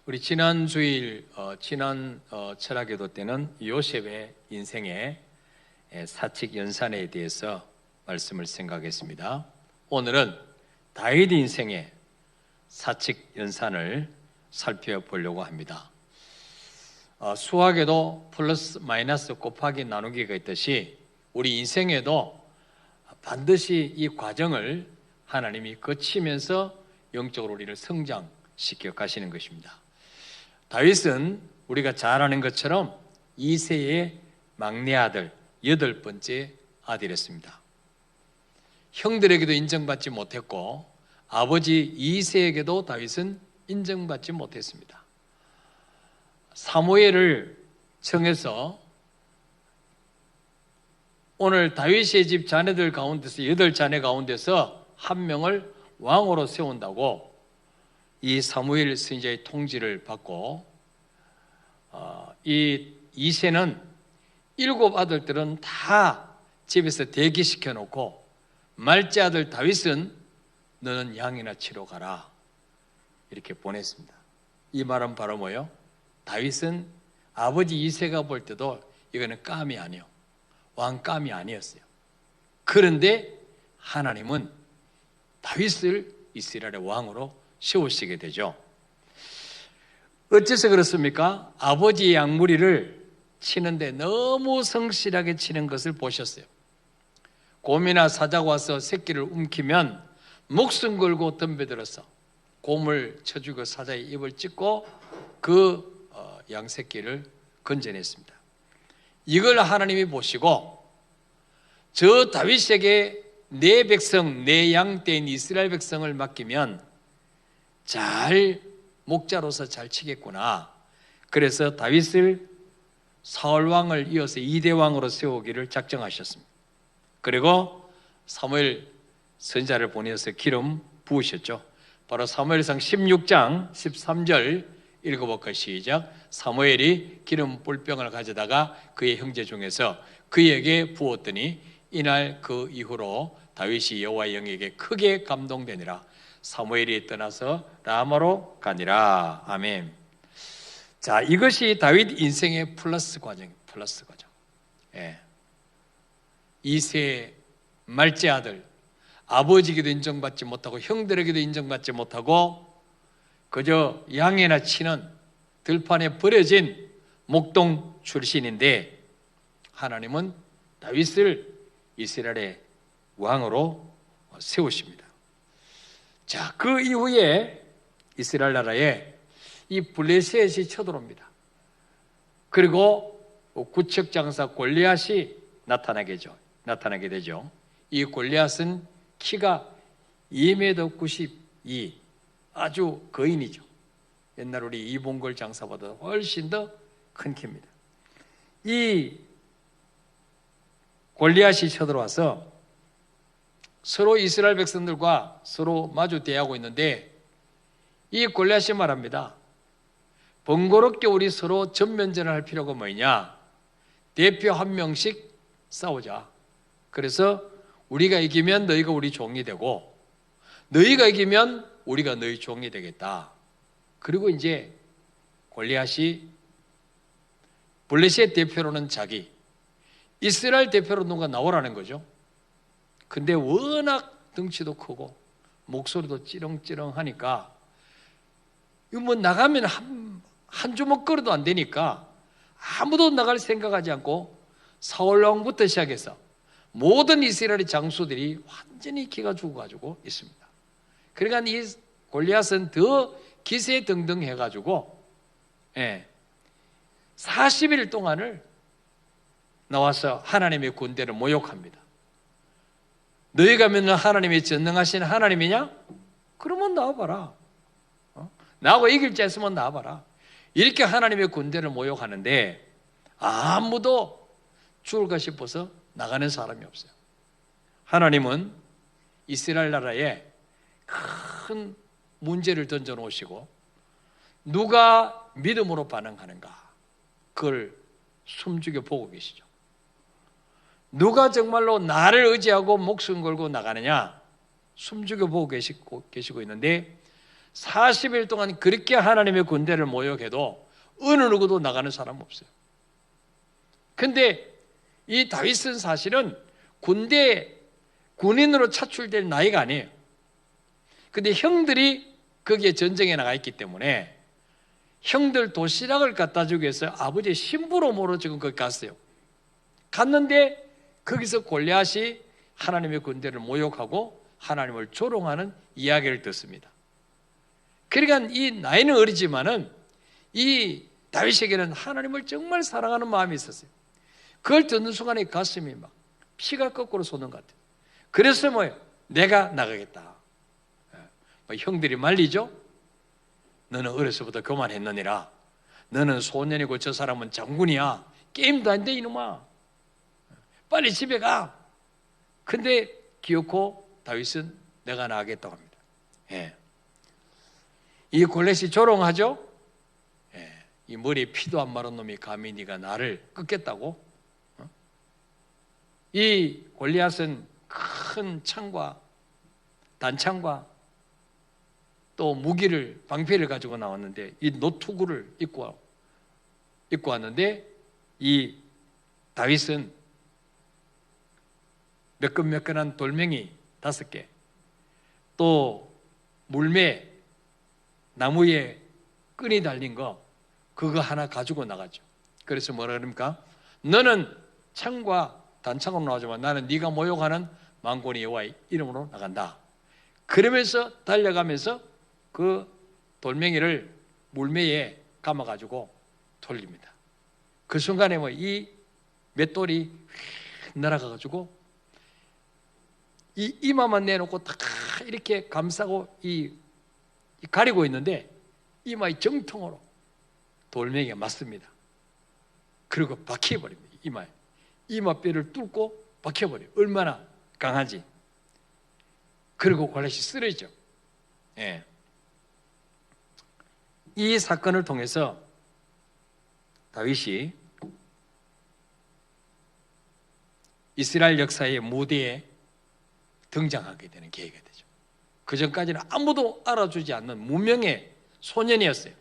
우리 지난 주일 철학기도 때는 요셉의 인생의 사칙 연산에 대해서 말씀을 생각했습니다. 오늘은 다윗 인생의 사칙 연산을 살펴보려고 합니다. 수학에도 플러스 마이너스 곱하기 나누기가 있듯이 우리 인생에도 반드시 이 과정을 하나님이 거치면서 영적으로 우리를 성장시켜 가시는 것입니다. 다윗은 우리가 잘 아는 것처럼 이새의 막내 아들, 8번째 아들이었습니다. 형들에게도 인정받지 못했고 아버지 이새에게도 다윗은 인정받지 못했습니다. 사무엘을 청해서 오늘 다윗의 집 자녀들 가운데서 8자녀 가운데서 한 명을 왕으로 세운다고 이 사무엘 선지자의 통지를 받고 이 이새는 7 아들들은 다 집에서 대기시켜 놓고 말째 아들 다윗은 너는 양이나 치러 가라 이렇게 보냈습니다. 이 말은 바로 뭐예요? 다윗은 아버지 이새가 볼 때도 이거는 깜이 아니요, 왕감이 아니었어요. 그런데 하나님은 다윗을 이스라엘의 왕으로 세우시게 되죠. 어째서 그렇습니까? 아버지의 양무리를 치는데 너무 성실하게 치는 것을 보셨어요. 곰이나 사자가 와서 새끼를 움키면 목숨 걸고 덤벼들어서 곰을 쳐주고 사자의 입을 찢고 그 양새끼를 건져냈습니다. 이걸 하나님이 보시고 저 다윗에게 내 백성, 내 양떼인 이스라엘 백성을 맡기면 잘 목자로서 잘 치겠구나. 그래서 다윗을 사울 왕을 이어서 2대 왕으로 세우기를 작정하셨습니다. 그리고 사무엘 선지자를 보내서 기름 부으셨죠. 바로 사무엘상 16장 13절 읽어볼까요? 시작. 사무엘이 기름 뿔병을 가져다가 그의 형제 중에서 그에게 부었더니 이날 그 이후로 다윗이 여호와의 영에게 크게 감동되니라. 사무엘이 떠나서 라마로 가니라. 아멘. 자, 이것이 다윗 인생의 플러스 과정. 예. 이새 말째 아들, 아버지에게도 인정받지 못하고 형들에게도 인정받지 못하고 그저 양이나 치는 들판에 버려진 목동 출신인데 하나님은 다윗을 이스라엘의 왕으로 세우십니다. 자, 그 이후에 이스라엘 나라에 이 블레셋이 쳐들어옵니다. 그리고 구척장사 골리앗이 나타나게 되죠. 이 골리앗은 키가 2m 92, 아주 거인이죠. 옛날 우리 이봉걸 장사보다 훨씬 더 큰 키입니다. 이 골리앗이 쳐들어와서 서로 이스라엘 백성들과 서로 마주 대하고 있는데 이 골리앗이 말합니다. 번거롭게 우리 서로 전면전을 할 필요가 뭐냐? 대표 한 명씩 싸우자. 그래서 우리가 이기면 너희가 우리 종이 되고 너희가 이기면 우리가 너희 종이 되겠다. 그리고 이제 골리앗이 블레셋 대표로는 자기, 이스라엘 대표로 누가 나오라는 거죠. 근데 워낙 덩치도 크고 목소리도 찌렁찌렁 하니까 이거 뭐 나가면 한 주먹 걸어도 안 되니까 아무도 나갈 생각하지 않고 사울 왕부터 시작해서 모든 이스라엘의 장수들이 완전히 기가 죽어가지고 있습니다. 그러니까 이 골리앗은 더 기세등등해가지고 40일 동안을 나와서 하나님의 군대를 모욕합니다. 너희가 믿는 하나님이 전능하신 하나님이냐? 그러면 나와봐라. 나하고 이길 자 있으면 나와봐라. 이렇게 하나님의 군대를 모욕하는데 아무도 죽을까 싶어서 나가는 사람이 없어요. 하나님은 이스라엘 나라에 큰 문제를 던져놓으시고 누가 믿음으로 반응하는가 그걸 숨죽여 보고 계시죠. 누가 정말로 나를 의지하고 목숨 걸고 나가느냐 숨죽여 보고 계시고 있는데 40일 동안 그렇게 하나님의 군대를 모욕해도 어느 누구도 나가는 사람 없어요. 근데 이 다윗은 사실은 군인으로 차출될 나이가 아니에요. 근데 형들이 거기에 전쟁에 나가 있기 때문에 형들 도시락을 갖다 주기 위해서 아버지의 신부로 모로 지금 거기 갔어요. 갔는데 거기서 골리앗이 하나님의 군대를 모욕하고 하나님을 조롱하는 이야기를 듣습니다. 그러니까 이 나이는 어리지만은 이 다윗에게는 하나님을 정말 사랑하는 마음이 있었어요. 그걸 듣는 순간에 가슴이 막 피가 거꾸로 솟는 것 같아요. 그래서 내가 나가겠다. 형들이 말리죠. 너는 어려서부터 교만했느니라. 너는 소년이고 저 사람은 장군이야. 게임도 안 돼 이놈아. 빨리 집에 가. 근데 기어코 다윗은 내가 나가겠다고 합니다. 예. 이 골렛이 조롱하죠. 예. 이 머리에 피도 안 마른 놈이 감히 네가 나를 끊겠다고? 이 골리앗은 큰 창과 단창과 또 무기를 방패를 가지고 나왔는데 이 노투구를 입고 왔는데 이 다윗은 매끈매끈한 돌멩이 5개 또 물매 나무에 끈이 달린 거 그거 하나 가지고 나가죠. 그래서 뭐라 그럽니까? 너는 창과 단창으로 나오지만 나는 네가 모욕하는 만군의 여호와의 이름으로 나간다. 그러면서 달려가면서 그 돌멩이를 물매에 감아가지고 돌립니다. 그 순간에 이 맷돌이 날아가가지고 이 이마만 내놓고 딱 이렇게 감싸고 가리고 있는데 이마의 정통으로 돌멩이가 맞습니다. 그리고 박혀버립니다. 이마에. 이마뼈를 뚫고 박혀버려요. 얼마나 강한지. 그리고 골렛이 쓰러지죠. 예. 이 사건을 통해서 다윗이 이스라엘 역사의 무대에 등장하게 되는 계기가 되죠. 그 전까지는 아무도 알아주지 않는 무명의 소년이었어요.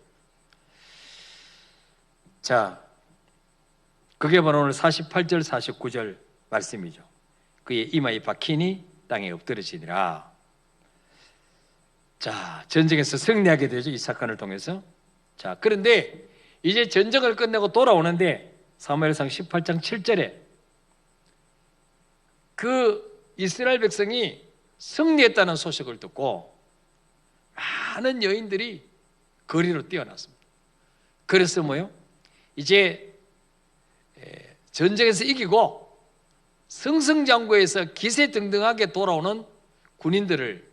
자, 그게 바로 오늘 48절 49절 말씀이죠. 그의 이마에 박히니 땅에 엎드러지니라. 자, 전쟁에서 승리하게 되죠. 이 사건을 통해서. 자, 그런데 이제 전쟁을 끝내고 돌아오는데 사무엘상 18장 7절에 그 이스라엘 백성이 승리했다는 소식을 듣고 많은 여인들이 거리로 뛰어났습니다. 그래서 이제 전쟁에서 이기고 승승장구해서 기세등등하게 돌아오는 군인들을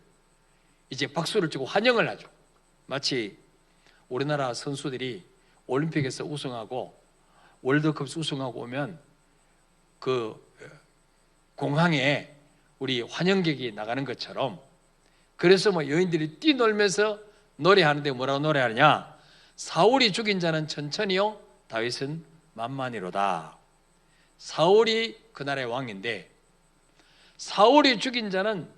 이제 박수를 치고 환영을 하죠. 마치 우리나라 선수들이 올림픽에서 우승하고 월드컵 우승하고 오면 그 공항에 우리 환영객이 나가는 것처럼 그래서 여인들이 뛰놀면서 노래하는데 뭐라고 노래하느냐? 사울이 죽인 자는 천천히요 다윗은 만만히로다. 사울이 그날의 왕인데 사울이 죽인 자는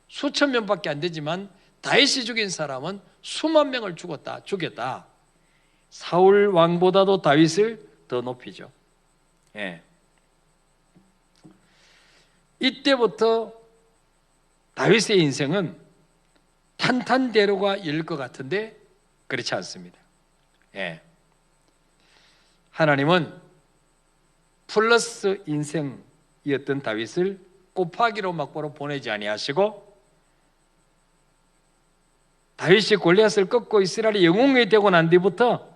수천 명밖에 안 되지만 다윗이 죽인 사람은 수만 명을 죽였다. 사울 왕보다도 다윗을 더 높이죠. 예. 이때부터 다윗의 인생은 탄탄대로가 열릴 것 같은데 그렇지 않습니다. 예. 하나님은 플러스 인생이었던 다윗을 곱하기로 막바로 보내지 아니하시고 다윗이 골리앗을 꺾고 이스라엘이 영웅이 되고 난 뒤부터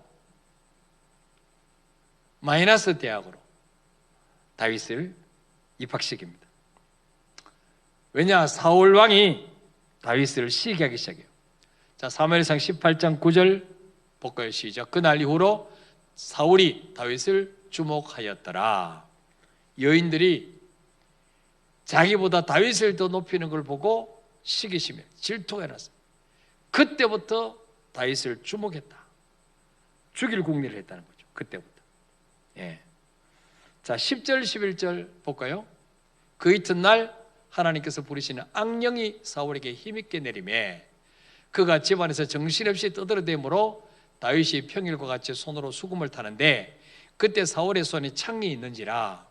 마이너스 대학으로 다윗을 입학시킵니다. 왜냐? 사울 왕이 다윗을 시기하기 시작해요. 자, 사무엘상 18장 9절 볼까요? 시작. 그날 이후로 사울이 다윗을 주목하였더라. 여인들이 자기보다 다윗을 더 높이는 걸 보고 시기심에 질투가 났어요. 그때부터 다윗을 주목했다. 죽일 궁리를 했다는 거죠. 그때부터. 예. 자, 10절 11절 볼까요? 그 이튿날 하나님께서 부리시는 악령이 사울에게 힘있게 내리매 그가 집안에서 정신없이 떠들어대므로 다윗이 평일과 같이 손으로 수금을 타는데 그때 사울의 손에 창이 있는지라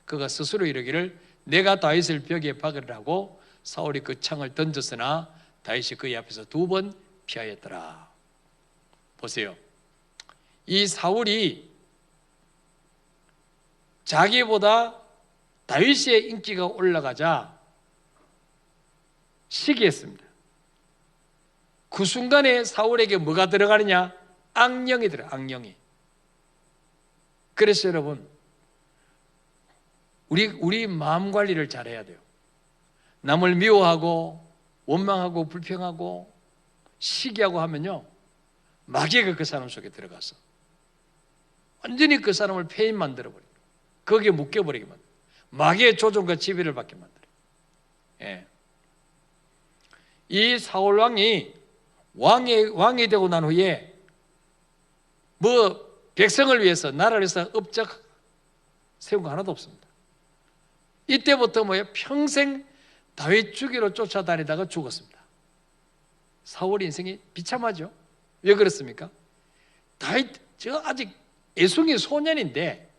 그가 스스로 이르기를 내가 다윗을 벽에 박으리라고 사울이 그 창을 던졌으나 다윗이 그의 앞에서 2번 피하였더라. 보세요. 이 사울이 자기보다 다윗의 인기가 올라가자 시기했습니다. 그 순간에 사울에게 뭐가 들어가느냐? 악령이 들어가요. 악령이. 그래서 여러분 우리 마음 관리를 잘해야 돼요. 남을 미워하고 원망하고 불평하고 시기하고 하면요 마귀가 그 사람 속에 들어가서 완전히 그 사람을 폐인 만들어버려요. 거기에 묶여버리게 만들어요. 마귀의 조종과 지배를 받게 만들어요. 예. 이 사울 왕이 왕이 되고 난 후에 뭐 백성을 위해서 나라를 위해서 업적 세운 거 하나도 없습니다. 이때부터 뭐예요? 평생 다윗 죽이러 쫓아다니다가 죽었습니다. 사울 인생이 비참하죠. 왜 그렇습니까? 다윗 저 아직 애송이 소년인데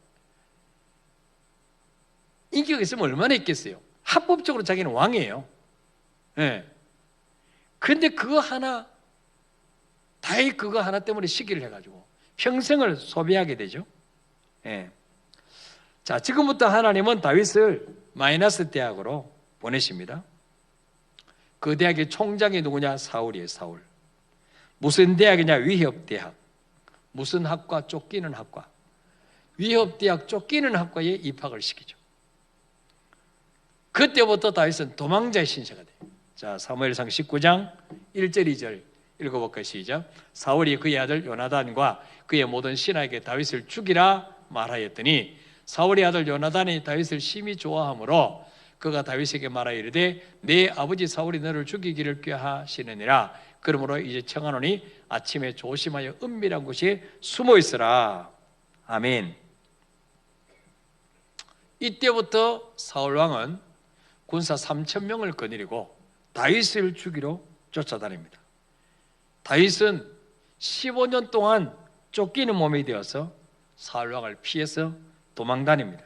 인기가 있으면 얼마나 있겠어요. 합법적으로 자기는 왕이에요. 예. 근데 그거 하나 다윗 그거 하나 때문에 시기를 해가지고 평생을 소비하게 되죠. 예. 자, 지금부터 하나님은 다윗을 마이너스 대학으로 보내십니다. 그 대학의 총장이 누구냐? 사울이에요. 사울. 무슨 대학이냐? 위협대학. 무슨 학과? 쫓기는 학과. 위협대학 쫓기는 학과에 입학을 시키죠. 그때부터 다윗은 도망자의 신세가 돼요. 자, 사무엘상 19장 1절 2절 읽어볼까요? 시작. 사울이 그의 아들 요나단과 그의 모든 신하에게 다윗을 죽이라 말하였더니 사울의 아들 요나단이 다윗을 심히 좋아하므로 그가 다윗에게 말하여 이르되 내 아버지 사울이 너를 죽이기를 꾀하시느니라. 그러므로 이제 청하노니 아침에 조심하여 은밀한 곳에 숨어 있으라. 아멘. 이때부터 사울 왕은 군사 3,000명을 거느리고 다윗을 죽이러 쫓아다닙니다. 다윗은 15년 동안 쫓기는 몸이 되어서 사울 왕을 피해서 도망다닙니다.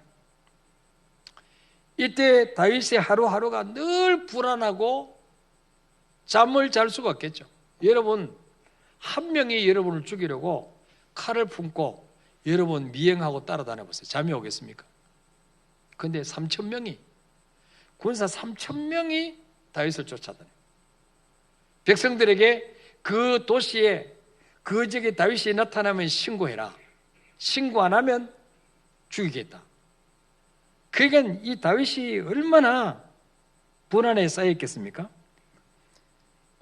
이때 다윗의 하루하루가 늘 불안하고 잠을 잘 수가 없겠죠. 여러분 한 명이 여러분을 죽이려고 칼을 품고 여러분 미행하고 따라다녀 보세요. 잠이 오겠습니까? 그런데 3,000명이 군사 3,000명이 다윗을 쫓아다녀요. 백성들에게 그 도시에 그 지역에 다윗이 나타나면 신고해라. 신고 안 하면 죽이겠다. 그러니까 이 다윗이 얼마나 불안에 쌓여있겠습니까?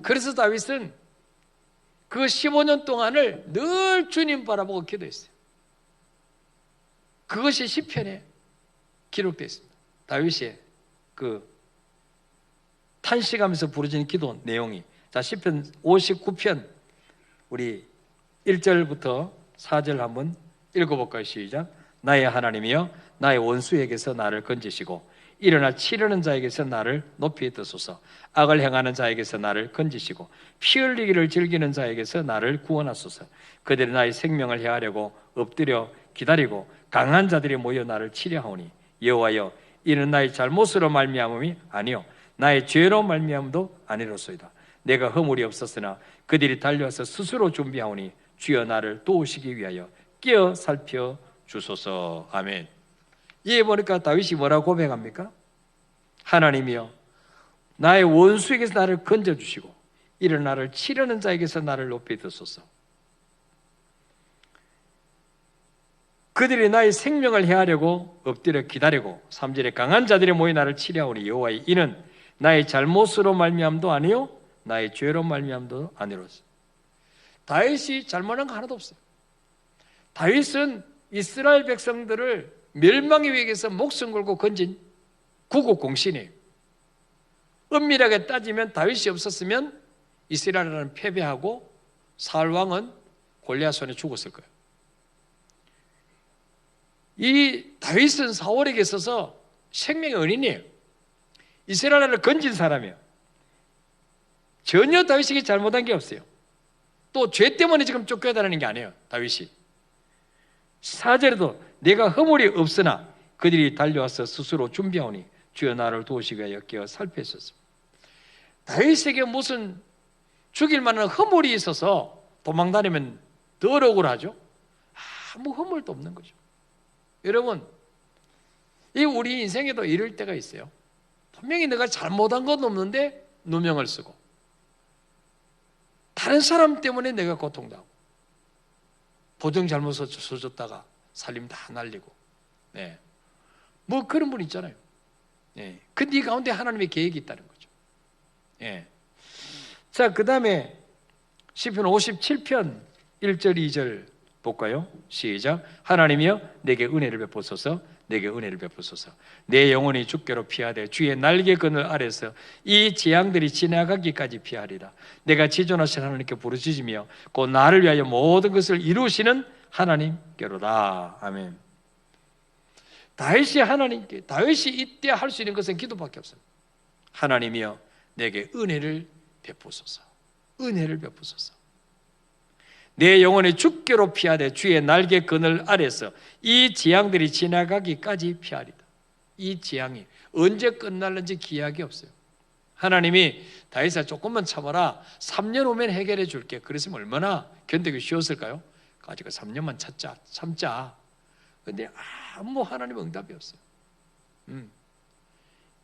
그래서 다윗은 그 15년 동안을 늘 주님 바라보고 기도했어요. 그것이 시편에 기록되어 있습니다. 다윗의 그 탄식하면서 부르짖는 기도 내용이. 자, 시편 59편 우리 1절부터 4절 한번 읽어볼까요? 시작. 나의 하나님이여 나의 원수에게서 나를 건지시고 일어나 치려는 자에게서 나를 높이 드소서. 악을 행하는 자에게서 나를 건지시고 피 흘리기를 즐기는 자에게서 나를 구원하소서. 그들이 나의 생명을 해하려고 엎드려 기다리고 강한 자들이 모여 나를 치려하오니 여호와여 이는 나의 잘못으로 말미암음이 아니요 나의 죄로 말미암음도 아니로소이다. 내가 허물이 없었으나 그들이 달려와서 스스로 준비하오니 주여 나를 도우시기 위하여 끼어 살펴 주소서. 아멘. 이에 보니까 다윗이 뭐라고 고백합니까? 하나님이여 나의 원수에게서 나를 건져주시고 이런 나를 치려는 자에게서 나를 높이 드소서. 그들이 나의 생명을 해하려고 엎드려 기다리고 3절에 강한 자들이 모여 나를 치려하오니 여호와의 이는 나의 잘못으로 말미암도 아니요 나의 죄로 말미암도 아니로소. 다윗이 잘못한 거 하나도 없어요. 다윗은 이스라엘 백성들을 멸망의 위기에서 목숨 걸고 건진 구국공신이에요. 엄밀하게 따지면 다윗이 없었으면 이스라엘은 패배하고 사울 왕은 골리앗 손에 죽었을 거예요. 이 다윗은 사울에게 있어서 생명의 은인이에요. 이스라엘을 건진 사람이에요. 전혀 다윗에게 잘못한 게 없어요. 또 죄 때문에 지금 쫓겨다니는 게 아니에요. 다윗이 4절에도 내가 허물이 없으나 그들이 달려와서 스스로 준비하오니 주여 나를 도우시기 위하여 깨어 살피소서. 다윗에게 무슨 죽일 만한 허물이 있어서 도망다니면 더 억울하죠. 아무 허물도 없는 거죠. 여러분, 이 우리 인생에도 이럴 때가 있어요. 분명히 내가 잘못한 건 없는데 누명을 쓰고 다른 사람 때문에 내가 고통당하고 보증 잘못 써줬다가 살림 다 날리고, 네. 뭐 그런 분 있잖아요. 네. 근데 이 가운데 하나님의 계획이 있다는 거죠. 네. 자, 그 다음에 시편 57편 1절 2절 볼까요? 시작. 하나님이여 내게 은혜를 베푸소서. 내게 은혜를 베푸소서. 내 영혼이 주께로 피하되 주의 날개 그늘 아래서 이 재앙들이 지나가기까지 피하리라. 내가 지존하신 하나님께 부르짖으며 곧 나를 위하여 모든 것을 이루시는 하나님께로다. 아멘. 다윗이 이때 할 수 있는 것은 기도밖에 없습니다. 하나님이여 내게 은혜를 베푸소서. 은혜를 베푸소서. 내 영혼이 주께로 피하되 주의 날개 그늘 아래서 이 재앙들이 지나가기까지 피하리다. 이 재앙이 언제 끝날는지 기약이 없어요. 하나님이 다윗아 조금만 참아라, 3년 후면 해결해 줄게, 그랬으면 얼마나 견디기 쉬웠을까요? 가지고 3년만 참자. 근데 아무 하나님 응답이 없어요.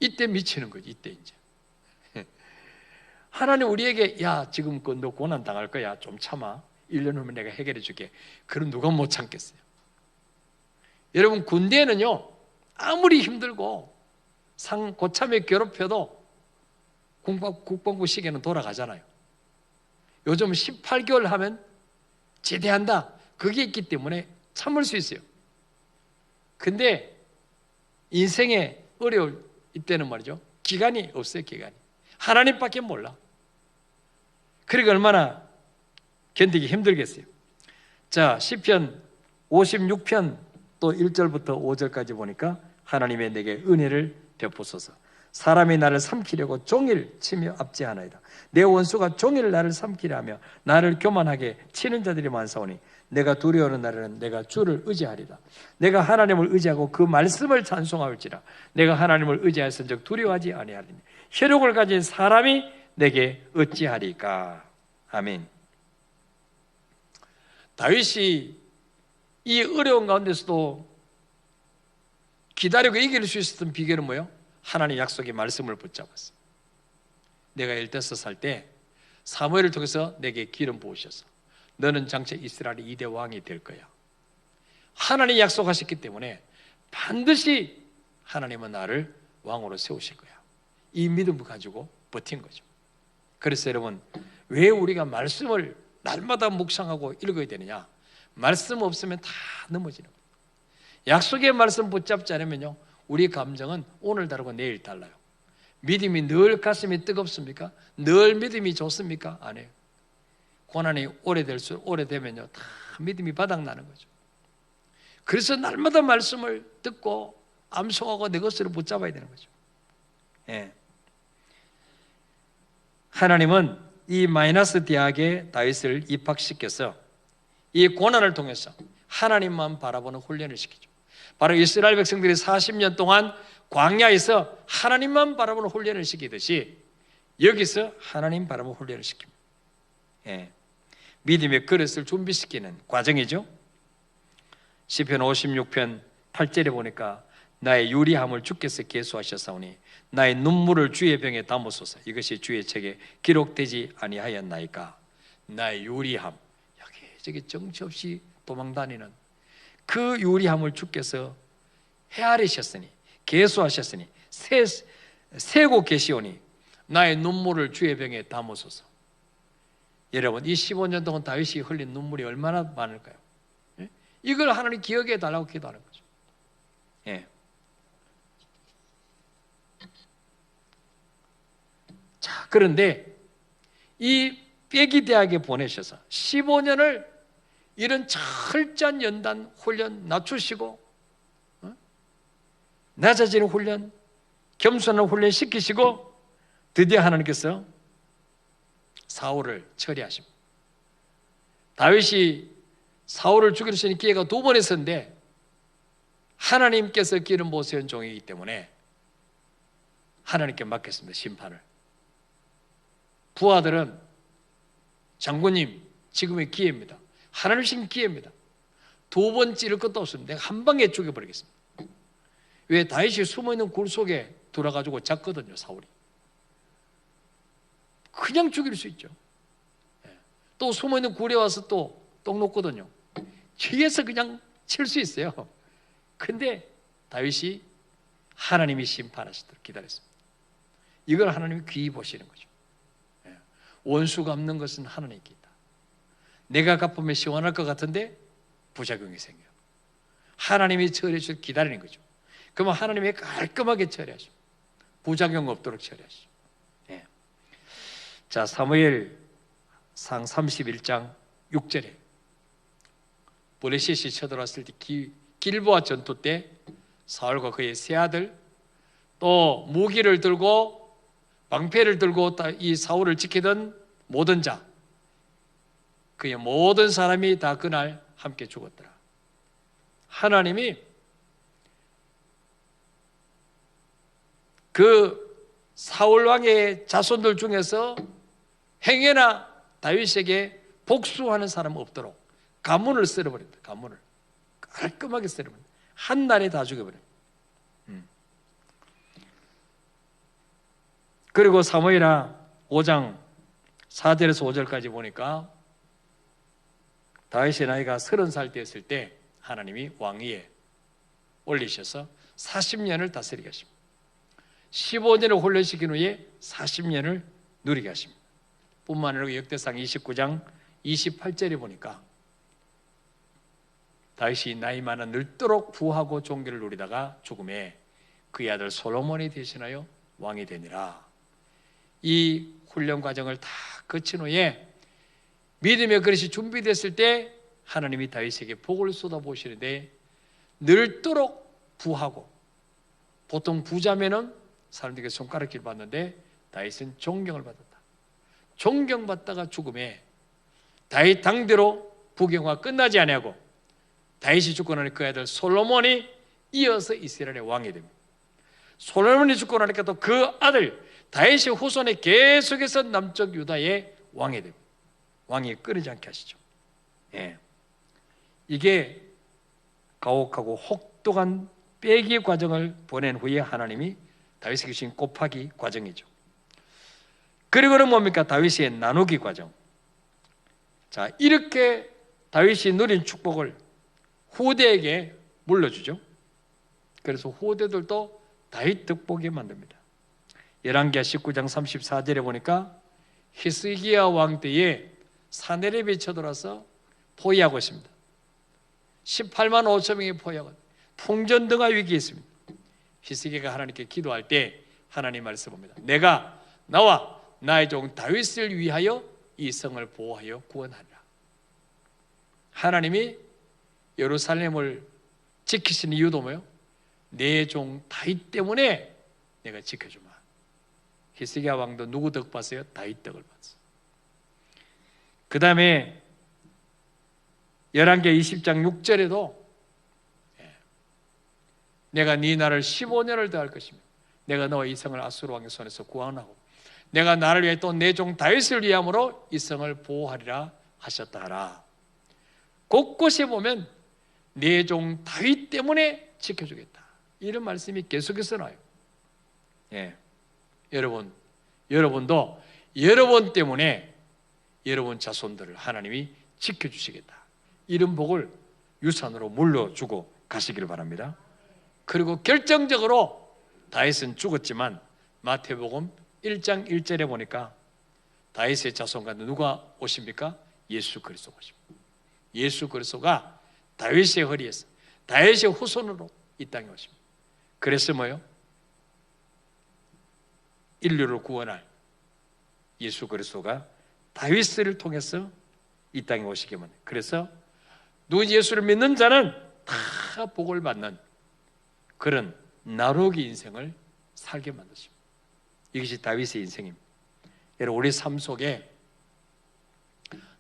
이때 미치는 거지. 이때 이제 하나님 우리에게 야 지금 너 고난 당할 거야, 좀 참아, 1년 후면 내가 해결해 줄게. 그럼 누가 못 참겠어요? 여러분, 군대에는요 아무리 힘들고 고참에 괴롭혀도 국방부 시계는 돌아가잖아요. 요즘 18개월 하면 제대한다, 그게 있기 때문에 참을 수 있어요. 근데 인생에 어려울 이때는 말이죠, 기간이 없어요. 기간이 하나님밖에 몰라. 그러니까 얼마나 견디기 힘들겠어요. 자, 시편 56편 또 1절부터 5절까지 보니까 하나님의 내게 은혜를 베푸소서. 사람이 나를 삼키려고 종일 치며 압제하나이다. 내 원수가 종일 나를 삼키려 하며 나를 교만하게 치는 자들이 많사오니 내가 두려워하는 날에는 내가 주를 의지하리다. 내가 하나님을 의지하고 그 말씀을 찬송하올지라. 내가 하나님을 의지하였은즉 두려워하지 아니하리니 혈육을 가진 사람이 내게 어찌하리까. 아멘. 다윗이 이 어려운 가운데서도 기다리고 이길 수 있었던 비결은 뭐예요? 하나님의 약속의 말씀을 붙잡았어요. 내가 엘데스 살 때 사무엘을 통해서 내게 기름 부으셔서 너는 장차 이스라엘의 2대 왕이 될 거야. 하나님이 약속하셨기 때문에 반드시 하나님은 나를 왕으로 세우실 거야. 이 믿음을 가지고 버틴 거죠. 그래서 여러분, 왜 우리가 말씀을 날마다 묵상하고 읽어야 되느냐? 말씀 없으면 다 넘어지는 거예요. 약속의 말씀 붙잡지 않으면요, 우리 감정은 오늘 다르고 내일 달라요. 믿음이 늘 가슴이 뜨겁습니까? 늘 믿음이 좋습니까? 아니에요. 고난이 오래되면요 다 믿음이 바닥나는 거죠. 그래서 날마다 말씀을 듣고 암송하고 내 것으로 붙잡아야 되는 거죠. 예. 하나님은 이 마이너스 대학에 다윗을 입학시켜서 이 고난을 통해서 하나님만 바라보는 훈련을 시키죠. 바로 이스라엘 백성들이 40년 동안 광야에서 하나님만 바라보는 훈련을 시키듯이 여기서 하나님 바라보는 훈련을 시킵니다. 예. 믿음의 그릇을 준비시키는 과정이죠. 시편 56편 8절에 보니까 나의 유리함을 주께서 계수하셨사오니 나의 눈물을 주의 병에 담으소서. 이것이 주의 책에 기록되지 아니하였나이까. 나의 유리함, 여기저기 정처 없이 도망다니는 그 유리함을 주께서 헤아리셨으니, 계수하셨으니, 세고 계시오니 나의 눈물을 주의 병에 담으소서. 여러분, 이 15년 동안 다윗이 흘린 눈물이 얼마나 많을까요? 예? 이걸 하나님 기억해 달라고 기도하는 거죠. 예. 자, 그런데 이 빼기 대학에 보내셔서 15년을 이런 철저한 연단 훈련 낮추시고 낮아지는 훈련, 겸손한 훈련 시키시고 드디어 하나님께서 사울을 처리하십니다. 다윗이 사울을 죽일 수 있는 기회가 2번 있었는데 하나님께서 기름 부으신 종이기 때문에 하나님께 맡겼습니다. 심판을. 부하들은 장군님 지금의 기회입니다. 하나님 주신 기회입니다. 2번 찌를 것도 없습니다. 내가 한 방에 죽여버리겠습니다. 왜? 다윗이 숨어있는 굴 속에 들어가지고 잤거든요. 사울이. 그냥 죽일 수 있죠. 또 숨어있는 굴에 와서 또 떡 놓거든요. 뒤에서 그냥 칠 수 있어요. 근데 다윗이 하나님이 심판하시도록 기다렸습니다. 이걸 하나님이 귀히 보시는 거죠. 원수 갚는 것은 하나님께 있다. 내가 갚으면 시원할 것 같은데 부작용이 생겨요. 하나님이 처리해 주셔서 기다리는 거죠. 그러면 하나님이 깔끔하게 처리하시고 부작용 없도록 처리하시죠. 자, 사무엘상 31장 6절에 블레셋이 쳐들어왔을 때 길보아 전투 때 사울과 그의 세 아들 또 무기를 들고 방패를 들고 이 사울을 지키던 모든 자, 그의 모든 사람이 다 그날 함께 죽었더라. 하나님이 그 사울 왕의 자손들 중에서 행여나 다윗에게 복수하는 사람은 없도록 가문을 썰어버린다. 가문을 깔끔하게 썰어버린다. 한 날에 다 죽여버려요. 그리고 사무엘하 5장 4절에서 5절까지 보니까 다윗의 나이가 30살 되었을 때 하나님이 왕위에 올리셔서 40년을 다스리게 하십니다. 15년을 훈련시킨 후에 40년을 누리게 하십니다. 뿐만 아니라 역대상 29장 28절에 보니까 다윗이 나이 많아 늙도록 부하고 존귀를 누리다가 죽음에 그의 아들 솔로몬이 대신하여 왕이 되니라. 이 훈련 과정을 다 거친 후에 믿음의 그릇이 준비됐을 때 하나님이 다윗에게 복을 쏟아부으시는데 늙도록 부하고, 보통 부자면은 사람들에게 손가락질 받는데 다윗은 존경을 받았다. 존경받다가 죽음에 다윗 당대로 부경화 끝나지 아니하고 다윗이 죽고 나니 그 아들 솔로몬이 이어서 이스라엘의 왕이 됩니다. 솔로몬이 죽고 나니까 또 그 아들 다윗의 후손이 계속해서 남쪽 유다의 왕이 됩니다. 왕이 끊이지 않게 하시죠. 이게 가혹하고 혹독한 빼기 과정을 보낸 후에 하나님이 다윗에게 주신 곱하기 과정이죠. 그리고는 뭡니까? 다윗의 나누기 과정. 자, 이렇게 다윗이 누린 축복을 후대에게 물려주죠. 그래서 후대들도 다윗 덕보게 만듭니다. 열왕기하 19장 34절에 보니까 히스기야 왕 때에 사네립이 쳐들어와서 포위하고 있습니다. 18만 5천 명이 포위하고 풍전등화 위기에 있습니다. 히스기야가 하나님께 기도할 때 하나님 말씀합니다. 내가 나와 나의 종 다윗을 위하여 이 성을 보호하여 구원하리라. 하나님이 예루살렘을 지키시는 이유도 뭐예요? 내 종 다윗 때문에 내가 지켜주마. 히스기야 왕도 누구 덕 봤어요? 다윗 덕을 봤어요. 그 다음에 열왕기하 20장 6절에도 내가 네 나라를 15년을 더할 것이며 내가 너와 이 성을 아수르 왕의 손에서 구원하고 내가 나를 위해 또 내 종 다윗을 위함으로 이 성을 보호하리라 하셨다 하라. 곳곳에 보면 내 종 다윗 때문에 지켜주겠다, 이런 말씀이 계속해서 나와요. 여러분도 여러분 때문에 여러분 자손들을 하나님이 지켜주시겠다, 이런 복을 유산으로 물려주고 가시기를 바랍니다. 그리고 결정적으로 다윗은 죽었지만 마태복음 1장 1절에 보니까 다윗의 자손과 누가 오십니까? 예수 그리스도가 오십니다. 예수 그리스도가 다윗의 허리에서 다윗의 후손으로 이 땅에 오십니다. 그래서 뭐요? 인류를 구원할 예수 그리스도가 다윗을 통해서 이 땅에 오시게 만든, 그래서 누구 예수를 믿는 자는 다 복을 받는 그런 나누기 인생을 살게 만드십니다. 이것이 다윗의 인생입니다. 여러분, 우리 삶 속에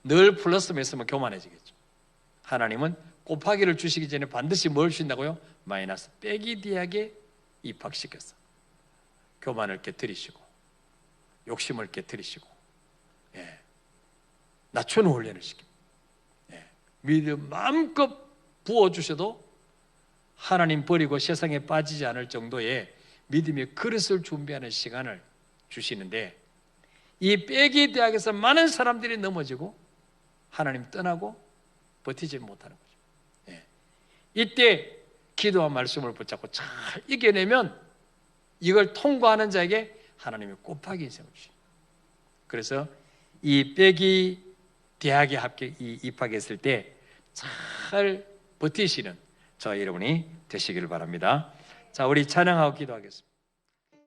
늘 플러스만 있으면 교만해지겠죠. 하나님은 곱하기를 주시기 전에 반드시 뭘 주신다고요? 마이너스 빼기 대학에 입학시켰어. 교만을 깨뜨리시고 욕심을 깨뜨리시고 낮추는 훈련을 시킵니다. 믿음 마음껏 부어주셔도 하나님 버리고 세상에 빠지지 않을 정도의 믿음의 그릇을 준비하는 시간을 주시는데, 이 빼기 대학에서 많은 사람들이 넘어지고 하나님 떠나고 버티지 못하는 거죠. 이때 기도와 말씀을 붙잡고 잘 이겨내면 이걸 통과하는 자에게 하나님이 곱하기 세우시죠. 그래서 이 빼기 대학에 입학했을 때 잘 버티시는 저와 여러분이 되시기를 바랍니다. 자, 우리 찬양하고 기도하겠습니다.